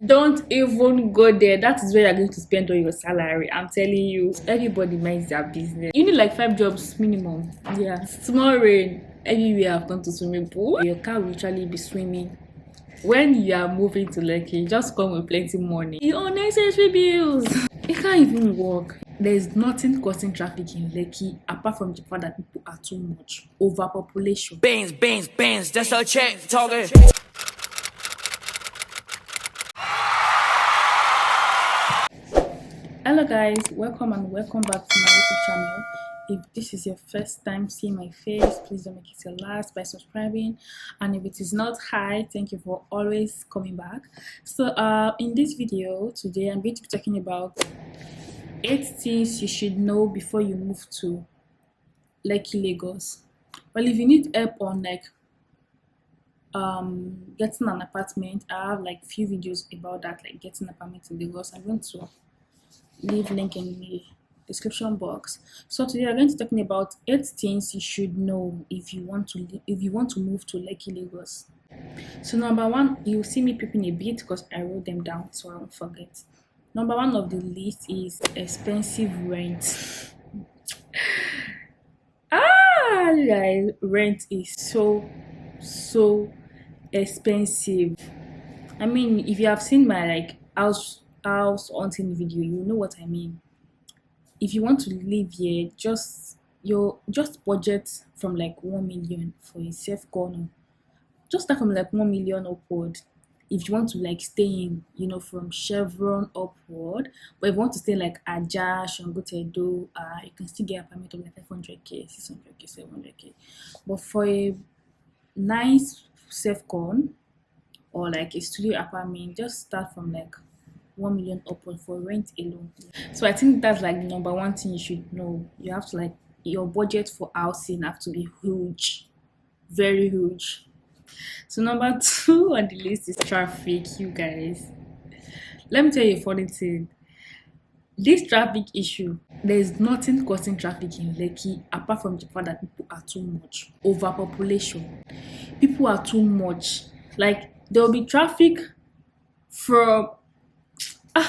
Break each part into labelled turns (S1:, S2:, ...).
S1: Don't even go there. That is where you're going to spend all your salary. I'm telling you. Everybody minds their business. You need like 5 jobs minimum. Yeah. Small rain. Everywhere I've gone to swimming pool. Your car will literally be swimming. When you are moving to Lekki, just come with plenty money. Your unnecessary bills. It can't even work. There's nothing causing traffic in Lekki apart from the fact that people are too much. Overpopulation.
S2: Bands, that's our check talking.
S1: Hello guys, welcome and welcome back to my YouTube channel. If this is your first time seeing my face, please don't make it your last by subscribing, and if it is not, hi, thank you for always coming back. So in this video today I'm going to be talking about 8 things you should know before you move to Lekki, Lagos. Well, if you need help on like getting an apartment, I have like few videos about that, like getting an apartment in Lagos. I'm going to leave link in the description box. So today I'm going to be talking about 8 things you should know if you want to move to Lekki, Lagos. So number 1, you'll see me prepping a bit because I wrote them down so I won't forget. Number 1 of the list is expensive rent. Guys, rent is so expensive. I mean, if you have seen my like house hunting video, you know what I mean. If you want to live here, just budget from like 1 million for a safe corner. Just start from like 1 million upward. If you want to like stay in, from Chevron upward, but if you want to stay like Aja, Shangotedo, you can still get a permit of like 500k, 600k, 700k. But for a nice safe con or like a studio apartment, just start from like 1 million upward for rent alone. So I think that's like the number 1 thing you should know. You have to like, your budget for housing have to be huge, very huge. So number 2 on the list is traffic. You guys, let me tell you a funny thing. This traffic issue, there's nothing causing traffic in Lekki apart from the fact that people are too much. Overpopulation. People are too much. Like, there will be traffic from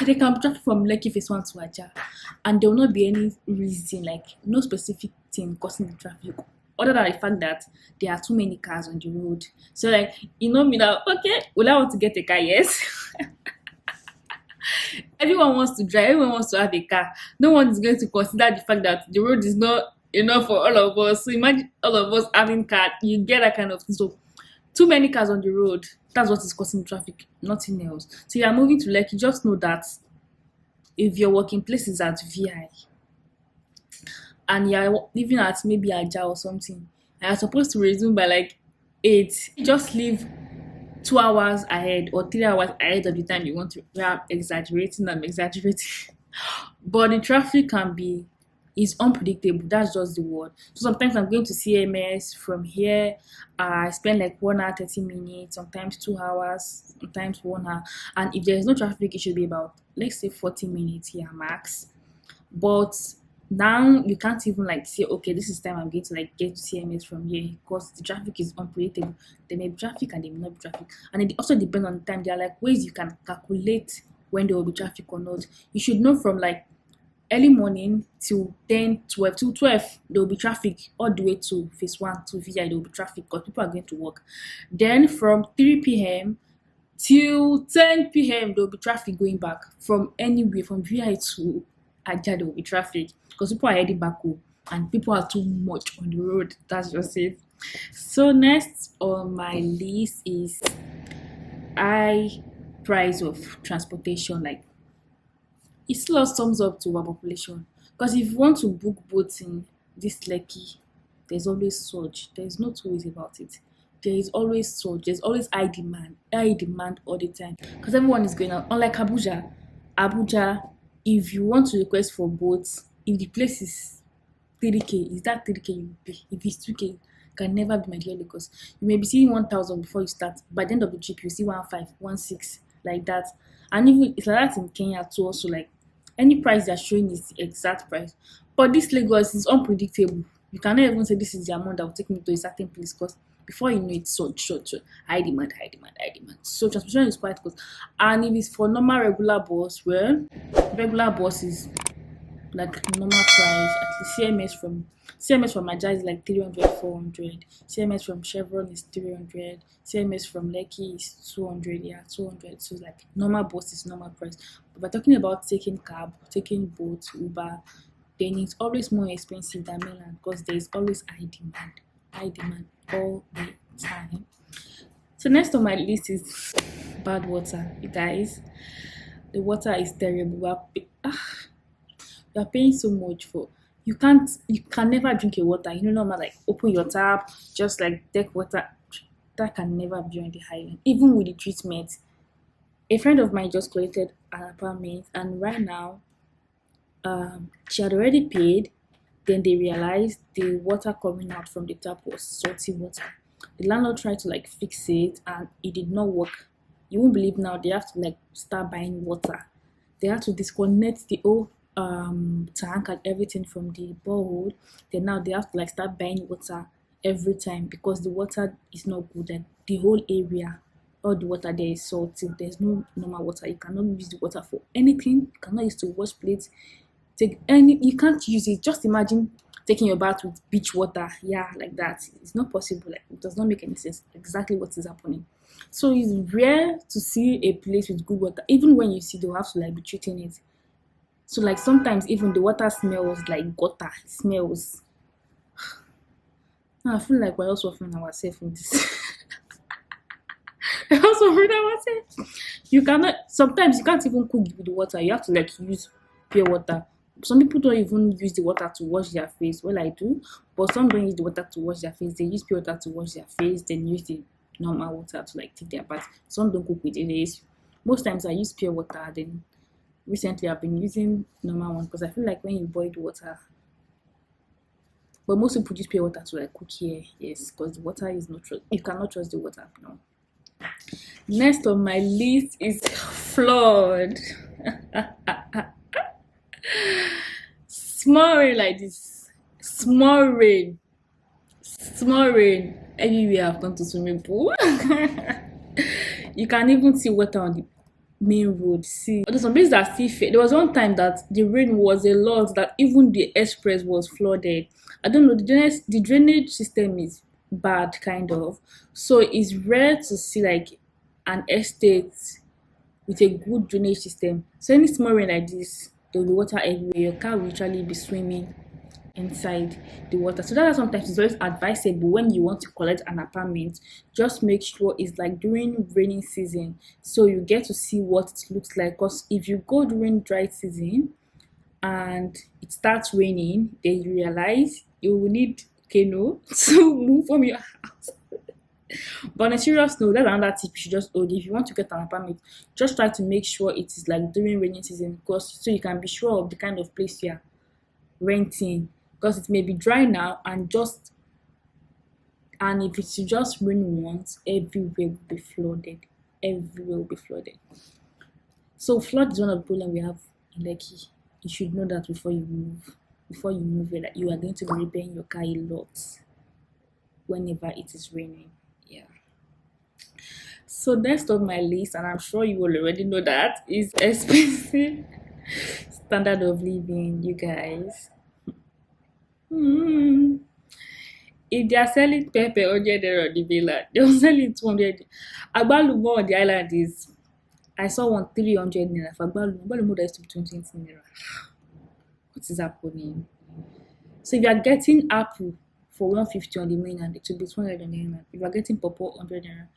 S1: they can be traffic from Lekki phase 1 to Aja, and there will not be any reason, like no specific thing causing the traffic other than the fact that there are too many cars on the road. So like, me now, okay, will I want to get a car? Yes. Everyone wants to drive, everyone wants to have a car. No one is going to consider the fact that the road is not enough for all of us. So imagine all of us having car, you get that kind of thing. So too many cars on the road, that's what is causing traffic, nothing else. So you are moving to Lekki, just know that if your working place is at VI and you're living at maybe Aja or something, and you're supposed to resume by like 8, just leave 2 hours ahead or 3 hours ahead of the time you want to. I'm exaggerating, but the traffic is unpredictable. That's just the word. So sometimes I'm going to CMS from here. I spend like 1 hour 30 minutes, sometimes 2 hours, sometimes 1 hour. And if there's no traffic, it should be about, let's say, 40 minutes here max. But now you can't even like say, okay, this is time I'm going to like get to CMS from here, because the traffic is unpredictable. There may be traffic and there may not be traffic, and it also depends on the time. There are like ways you can calculate when there will be traffic or not. You should know from like early morning till 10, 12, till 12 there will be traffic, all the way to phase 1 to VI there will be traffic because people are going to work. Then from 3 p.m. till 10 p.m. there will be traffic going back from anywhere, from VI to Aja. There will be traffic because people are heading back home and people are too much on the road. That's just it. So next on my list is high price of transportation. Like, it still sums up to overpopulation, because if you want to book boats in this Lekki, there's always surge. There's no two ways about it. There is always surge. There's always high demand all the time, because everyone is going out. Unlike Abuja, if you want to request for boats, if the place is 3k, is that 3k you pay? If it's 2k, can never be my dear, because you may be seeing 1,000 before you start. By the end of the trip, you see 1,500, 1600, like that. And even it's like that in Kenya too. Also, like, any price they're showing is the exact price. But this Lagos is unpredictable. You cannot even say this is the amount that will take me to a certain place, because Before you know it, so high demand, high demand, high demand. So transportation is quite good. And if it's for normal regular bus, well, regular bus is like normal price. At least CMS from Naija is like 300, 400. CMS from Chevron is 300. CMS from Lekki is 200. Yeah, 200. So like normal bus is normal price. But we're talking about taking cab, taking boat, Uber, then it's always more expensive than mainland because there is always high demand all the time. So next on my list is bad water. You guys, the water is terrible. You are paying so much for, you can never drink your water. You know, normal like open your tap, just like take water. That can never be on the highland. Even with the treatment. A friend of mine just collected an apartment, and right now, she had already paid. Then they realized the water coming out from the tap was salty water. The landlord tried to like fix it, and it did not work. You won't believe now they have to like start buying water. They have to disconnect the whole tank and everything from the borehole. Then now they have to like start buying water every time because the water is not good. Like the whole area, all the water there is salty. There's no normal water. You cannot use the water for anything. You cannot use to wash plates. You can't use it. Just imagine taking your bath with beach water. Yeah, like that. It's not possible. Like it does not make any sense. Exactly what is happening. So it's rare to see a place with good water. Even when you see, they'll have to like be treating it. So like sometimes even the water smells like gutter. It smells. Now I feel like we're also offering ourselves in this. We're also offering ourselves. You cannot. Sometimes you can't even cook with the water. You have to like use pure water. Some people don't even use the water to wash their face. Well, I do, but some don't use the water to wash their face. They use pure water to wash their face, then use the normal water to like take their bath. Some don't cook with it. Most times I use pure water. Then recently I've been using normal one because I feel like when you boil the water, but most people use pure water to like cook here. Yes, because the water is not trust. You cannot trust the water. No. Next on my list is flood. Small rain like this, small rain, everywhere I've gone to swimming pool. You can even see water on the main road. See, there's some places that still fair. There was one time that the rain was a lot that even the express was flooded. I don't know, the drainage system is bad kind of, so it's rare to see like an estate with a good drainage system. So any small rain like this, there will be water everywhere. Your car will literally be swimming inside the water. So that's why sometimes it's always advisable when you want to collect an apartment, just make sure it's like during raining season so you get to see what it looks like. Because if you go during dry season and it starts raining, then you realize you will need canoe to move from your house. But on a serious note, that's another tip you should just hold. If you want to get an apartment, just try to make sure it is like during rainy season, because so you can be sure of the kind of place you are renting. Because it may be dry now and if it's just rain once, everywhere will be flooded. Everywhere will be flooded. So flood is one of the problems we have in Lekki. You should know that before you move. Before you move, that you are going to be repairing your car a lot whenever it is raining. Yeah. So next on my list, and I'm sure you will already know that, is expensive standard of living, you guys. If they are selling pepper 100 on the mainland, they will sell it 200. Agbalumo on the island is, I saw one 300 naira for Agbalumo. Agbalumo that used to be 20 naira. What is happening? So if you are getting apple for 150 on the mainland, it will be 200 on the mainland. If you are getting pawpaw 100 naira,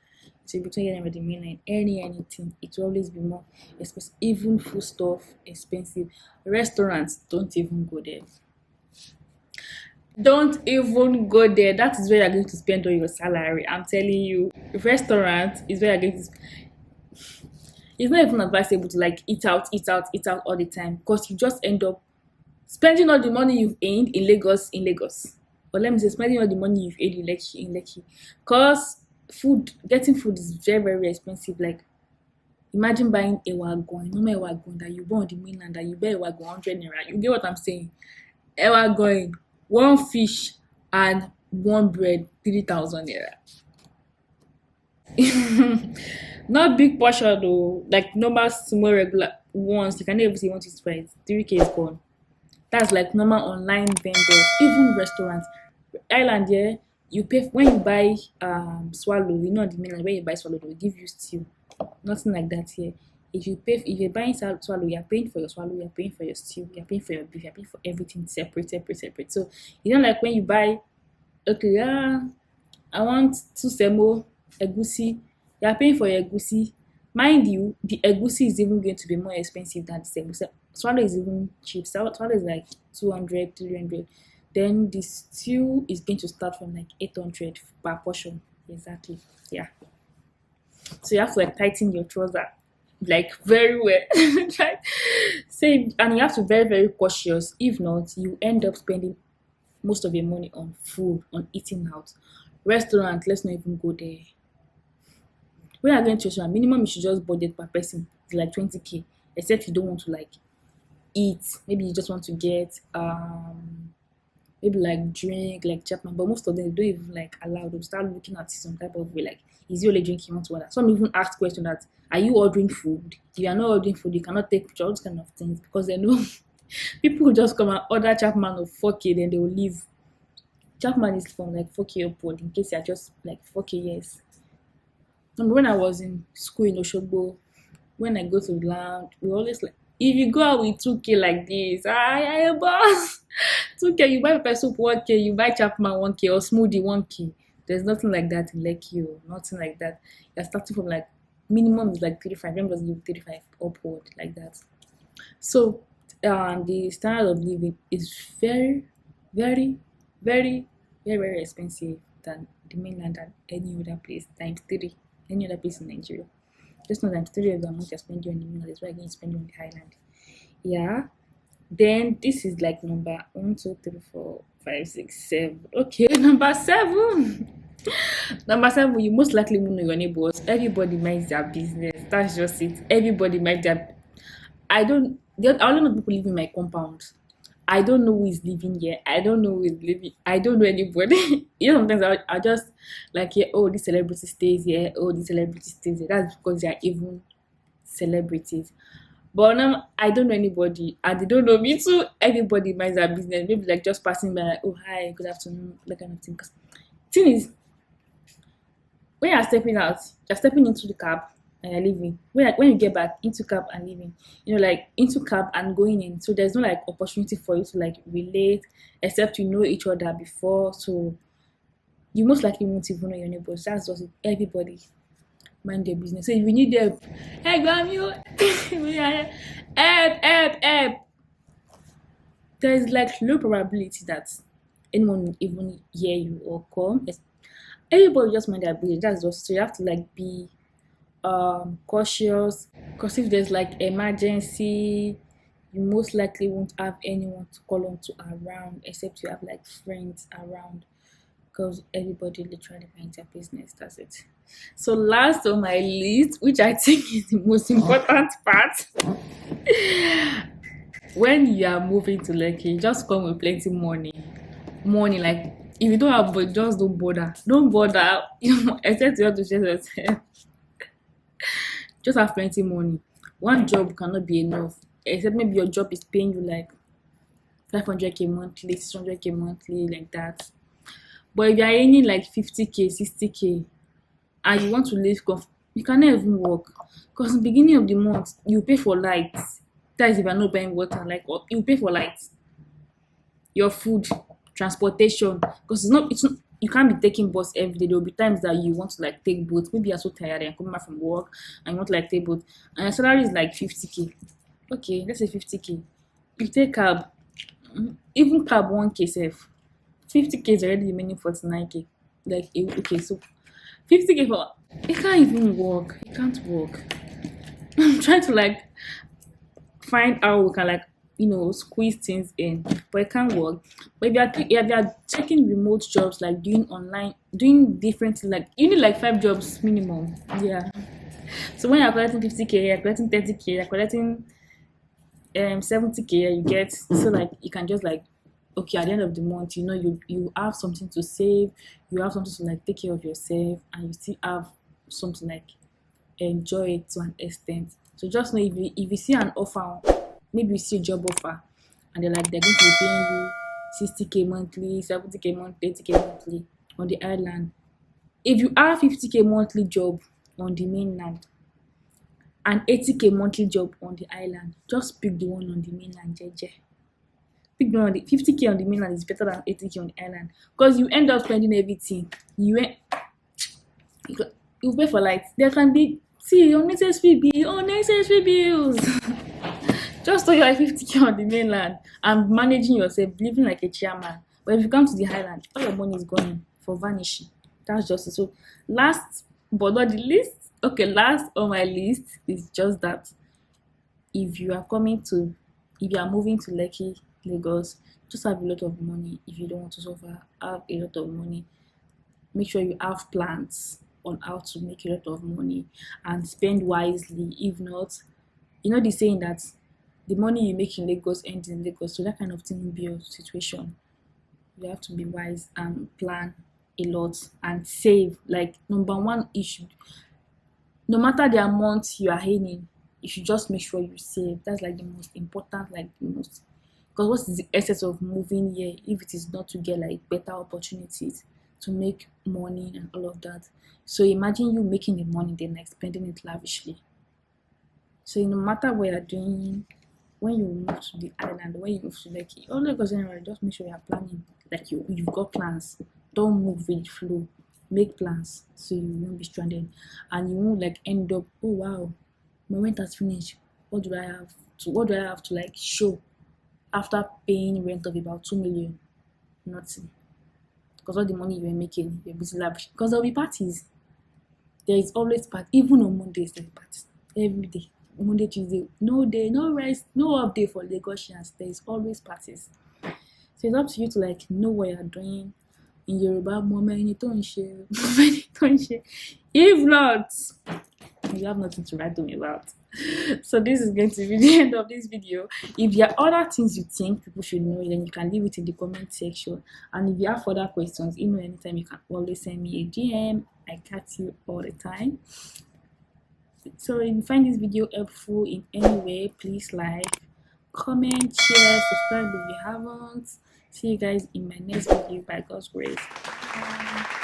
S1: it will be 200 naira on the mainland. Anything, it will always be more expensive. Even food stuff expensive. Restaurants, don't even go there. Don't even go there. That is where you're going to spend all your salary. I'm telling you. Restaurant is where you're going to. It's not even advisable to like eat out all the time, because you just end up spending all the money you've earned in Lagos. Or let me say, spending all the money you've earned in Lekki. Because getting food is very, very expensive. Like, imagine buying a wagon, normal wagon that you buy on the mainland, that you buy a wagon 100 naira. You get what I'm saying? A wagon, one fish and one bread, 3,000 naira. Not big portion though. Like normal small regular ones. You can never say you want to price. 3K is gone. That's like normal online vendors, even restaurants. Island, yeah, you pay when you buy swallow, you know the mainland when you buy swallow, they'll give you stew. Nothing like that here. If you're buying swallow, you're paying for your swallow, you're paying for your stew, you're paying for your beef, you're paying for everything separate, separate, separate. So you know like when you buy, okay, yeah, I want two semo egusi. You're paying for your egusi. Mind you, the egusi is even going to be more expensive than the semo. Swallow is even cheap. Swallow is like 200, 300. Then the stew is going to start from like 800 per portion. Exactly. Yeah. So you have to like tighten your trouser like very well. Right? Same, and you have to be very, very cautious. If not, you end up spending most of your money on food, on eating out. Restaurant, let's not even go there. When you're going to a restaurant, minimum you should just budget per person is like 20K. Except you don't want to like eat. Maybe you just want to get maybe like drink, like Chapman, but most of them don't even like allow them start looking at some type of way like is the only drink you want to order. Some even ask question that are you ordering food? If you are not ordering food, you cannot take picture, all those kind of things because they know people will just come and order Chapman of 4K, then they will leave. Chapman is from like 4K upward in case you're just like 4K years. Remember when I was in school in Oshogbo, when I go to the lounge, we always like, if you go out with 2K like this, I am boss. 2K, you buy pepper soup 1K, you buy Chapman 1K or smoothie 1K. There's nothing like that in Lekki, nothing like that. You're starting from like minimum is like 35. Remember, you 35 upward like that. So, the standard of living is very, very, very, very, very expensive than the mainland and any other place times three, any other place in Nigeria. Just know that three of the amount you're spending on the mainland is what you're going to spend on the island. Yeah. Then this is like number one, two, three, four, five, six, seven. Okay, number seven. Number seven, you most likely won't know your neighbors. Everybody minds their business. That's just it. Everybody minds their. I only know people live in my compound. I don't know who is living here. I don't know who is living. I don't know anybody. Sometimes I just like, yeah, oh, this celebrity stays here. Oh, this celebrity stays here. That's because they are even celebrities. But now I don't know anybody, and they don't know me too. Everybody minds their business. Maybe like just passing by, like, oh hi, good afternoon, that kind of thing. Because thing is, when you're stepping out, you're stepping into the cab and you're leaving. When you get back into cab and leaving, like into cab and going in. So there's no like opportunity for you to like relate, except you know each other before. So you most likely won't even know your neighbors. That's just it. Everybody mind their business. So if you need help, hey, grab you, help. There's like low probability that anyone will even hear you or come. Everybody just mind their business. That's just so you have to like be cautious because if there's like emergency, you most likely won't have anyone to call on to around except you have like friends around because everybody literally minds their business. That's it. So last on my list, which I think is the most important part, when you are moving to Lekki, just come with plenty money. Money, like if you don't have, but just don't bother. Don't bother. Except you have to share yourself. Just have plenty money. One job cannot be enough. Except maybe your job is paying you like 500K monthly, 600K monthly, like that. But if you are earning like 50K, 60K, and you want to live you cannot even work. Because in the beginning of the month, you pay for lights. That is if you're not paying water, like you pay for lights, your food, transportation. Because it's not you can't be taking bus every day. There will be times that you want to like take boat. Maybe you're so tired and you're coming back from work and you want to like take boat. And your salary is like 50K. Okay, let's say 50K. You take cab, even cab 1K safe. 50K is already remaining 49K. Like okay, so 50K for it can't even work. It can't work. I'm trying to like find how we can like squeeze things in, but it can't work. But if you are taking remote jobs like doing online, doing different things, like you need like 5 jobs minimum. Yeah. So when you're collecting 50K, you're collecting 30K, you're collecting 70K, you get so like you can just like okay at the end of the month you have something to save, you have something to like take care of yourself, and you still have something, like enjoy it to an extent. So just know, if you see an offer, maybe you see a job offer, and they're going to be paying you 60k monthly, 70k monthly, 80k monthly on the island. If you have 50k monthly job on the mainland and 80k monthly job on the island, just pick the one on the mainland, jeje. Pick the one on the 50k on the mainland is better than 80k on the island, because you end up spending everything. You pay for light. There can be, see, unnecessary bills. Just so you're like 50k on the mainland and managing yourself, living like a chairman. But if you come to the highland, all your money is going for vanishing. That's just it. So last but not the least, okay, last on my list is just that if you are moving to Lekki, Lagos, just have a lot of money. If you don't want to suffer, have a lot of money. Make sure you have plans on how to make a lot of money and spend wisely. If not, you know the saying that the money you make in Lagos ends in Lagos. So that kind of thing will be your situation. You have to be wise and plan a lot and save. Like, number one issue, no matter the amount you are earning, you should just make sure you save. That's like the most important, like the most, because what is the essence of moving here if it is not to get like better opportunities to make money and all of that? So imagine you making the money, then like spending it lavishly. So no matter what you're doing, when you move to the island, when you move to Lekki, or Lagos anywhere, just make sure you're planning. Like you've got plans. Don't move with the flow. Make plans so you won't be stranded, and you won't like end up, oh wow, my rent has finished. What do I have to like show after paying rent of about 2 million? Nothing. Because all the money you were making, you're busy lavish. Because there'll be parties. There is always party. Even on Mondays, there's parties. Every day. Monday, Tuesday, no day, no rest, no off day for Lagosians. There is always parties. So it's up to you to like know what you're doing. In Yoruba, if not, you have nothing to write home about. So this is going to be the end of this video. If there are other things you think people should know, then you can leave it in the comment section. And if you have further questions, anytime, you can always send me a DM. I catch you all the time. So if you find this video helpful in any way, please like, comment, share, subscribe if you haven't. See you guys in my next video by God's grace. Bye.